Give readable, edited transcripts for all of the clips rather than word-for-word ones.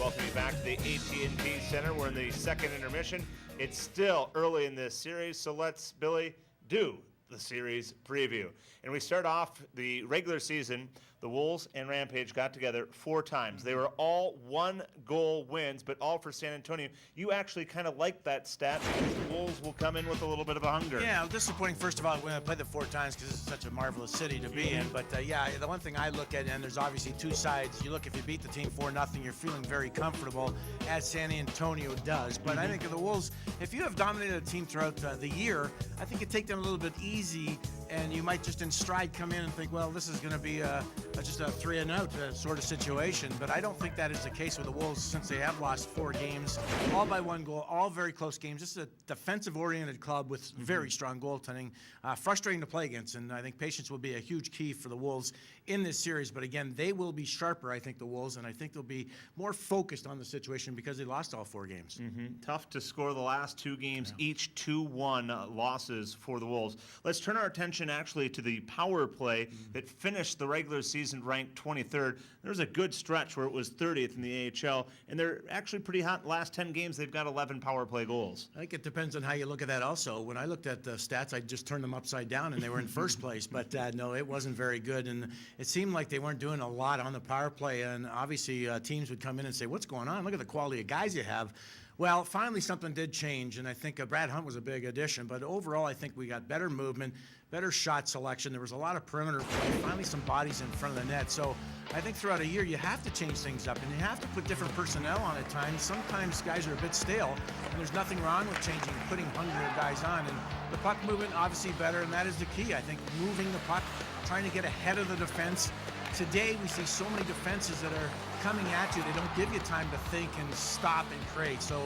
welcome you back to the AT&T Center. We're in the second intermission. It's still early in this series, so let's, Billy, do the series preview. And we start off the regular season. The Wolves and Rampage got together 4 times. They were all 1-goal wins, but all for San Antonio. You actually kind of like that stat because the Wolves will come in with a little bit of a hunger. Yeah, disappointing, first of all, when I played the 4 times because this is such a marvelous city to be in. But, yeah, the one thing I look at, and there's obviously 2 sides. You look, if you beat the team 4-0, you're feeling very comfortable, as San Antonio does. But I think of the Wolves, if you have dominated a team throughout the year, I think you take them a little bit easy, and you might just in stride come in and think, well, this is going to be just a 3-and-out sort of situation. But I don't think that is the case with the Wolves since they have lost 4 games, all by 1 goal, all very close games. This is a defensive-oriented club with very strong goaltending, frustrating to play against. And I think patience will be a huge key for the Wolves in this series. But again, they will be sharper, I think, the Wolves, and I think they'll be more focused on the situation because they lost all 4 games. Tough to score the last 2 games, each 2-1 losses for the Wolves. Let's turn our attention actually to the power play that finished the regular season ranked 23rd. There was a good stretch where it was 30th in the AHL, and they're actually pretty hot. Last 10 games, they've got 11 power play goals. I think it depends on how you look at that also. When I looked at the stats, I just turned them upside down, and they were in first place. But, no, it wasn't very good, and it seemed like they weren't doing a lot on the power play, and obviously teams would come in and say, what's going on? Look at the quality of guys you have. Well, finally something did change, and I think Brad Hunt was a big addition. But overall, I think we got better movement, better shot selection. There was a lot of perimeter play, finally some bodies in front of the net. So I think throughout a year, you have to change things up, and you have to put different personnel on at times. Sometimes guys are a bit stale, and there's nothing wrong with changing, putting hungrier guys on. And the puck movement, obviously better, and that is the key. I think moving the puck, trying to get ahead of the defense. Today, we see so many defenses that are coming at you. They don't give you time to think and stop and create. So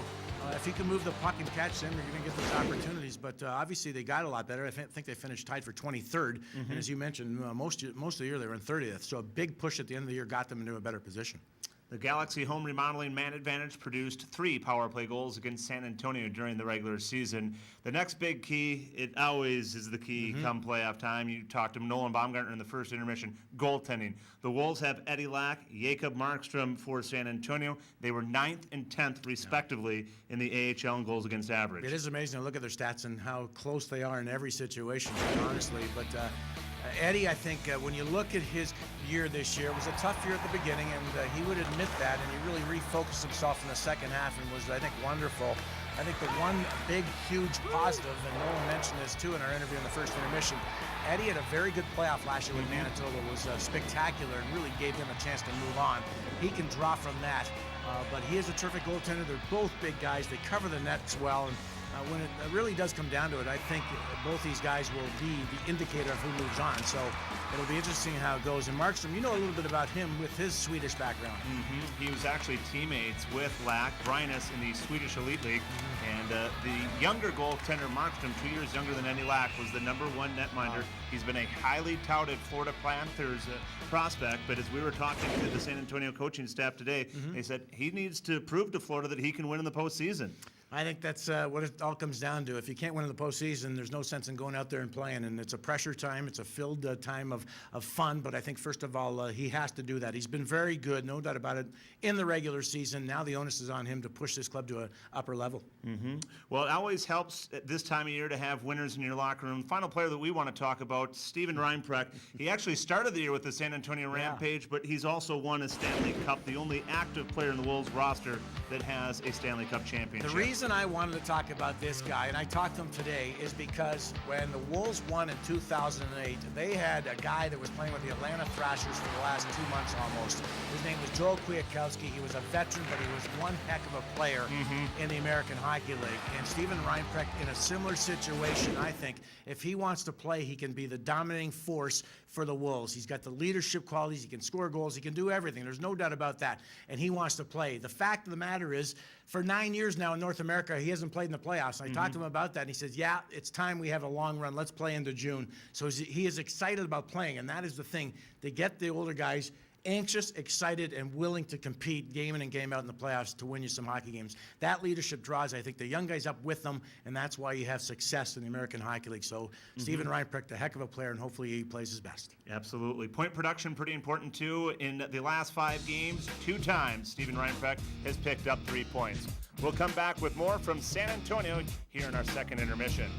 if you can move the puck and catch them, you're going to get those opportunities. But obviously, they got a lot better. I think they finished tied for 23rd. And as you mentioned, most of the year they were in 30th. So a big push at the end of the year got them into a better position. The Galaxy home remodeling man advantage produced 3 power play goals against San Antonio during the regular season. The next big key, it always is the key come playoff time. You talked to Nolan Baumgartner in the first intermission, goaltending. The Wolves have Eddie Lack, Jacob Markstrom for San Antonio. They were 9th and 10th, respectively, in the AHL in goals against average. It is amazing to look at their stats and how close they are in every situation, honestly. But Eddie, I think when you look at his year this year, it was a tough year at the beginning, and he would admit that, and he really refocused himself in the second half and was, I think, wonderful. I think the one big, huge positive, and Nolan mentioned this too in our interview in the first intermission, Eddie had a very good playoff last year with Manitoba. It was spectacular and really gave them a chance to move on. He can draw from that, but he is a terrific goaltender. They're both big guys. They cover the nets well, and when it really does come down to it, I think both these guys will be the indicator of who moves on. So it'll be interesting how it goes. And Markstrom, you know a little bit about him with his Swedish background. He was actually teammates with Lack, Brynäs in the Swedish Elite League. And the younger goaltender, Markstrom, 2 years younger than Eddie Lack, was the #1 netminder. He's been a highly touted Florida Panthers prospect, but as we were talking to the San Antonio coaching staff today, they said he needs to prove to Florida that he can win in the postseason. I think that's what it all comes down to. If you can't win in the postseason, there's no sense in going out there and playing. And it's a pressure time. It's a filled time of fun. But I think, first of all, he has to do that. He's been very good, no doubt about it, in the regular season. Now the onus is on him to push this club to an upper level. Well, it always helps at this time of year to have winners in your locker room. Final player that we want to talk about, Steven Reinprecht. He actually started the year with the San Antonio Rampage, but he's also won a Stanley Cup, the only active player in the Wolves roster that has a Stanley Cup championship. The reason I wanted to talk about this guy, and I talked to him today, is because when the Wolves won in 2008, they had a guy that was playing with the Atlanta Thrashers for the last 2 months almost. His name was Joel Kwiatkowski. He was a veteran, but he was one heck of a player in the American Hockey League. And Steven Reinprecht, in a similar situation, I think, if he wants to play, he can be the dominating force for the Wolves. He's got the leadership qualities. He can score goals. He can do everything. There's no doubt about that. And he wants to play. The fact of the matter is, for 9 years now in North America, he hasn't played in the playoffs. And I talked to him about that, and he says, yeah, it's time we have a long run. Let's play into June. So he is excited about playing, and that is the thing. They get the older guys anxious, excited, and willing to compete game in and game out in the playoffs to win you some hockey games. That leadership draws, I think, the young guys up with them, and that's why you have success in the American Hockey League. So Steven Reinprecht, a heck of a player, and hopefully he plays his best. Absolutely. Point production, pretty important too. In the last 5 games, 2 times Steven Reinprecht has picked up 3 points. We'll come back with more from San Antonio here in our second intermission.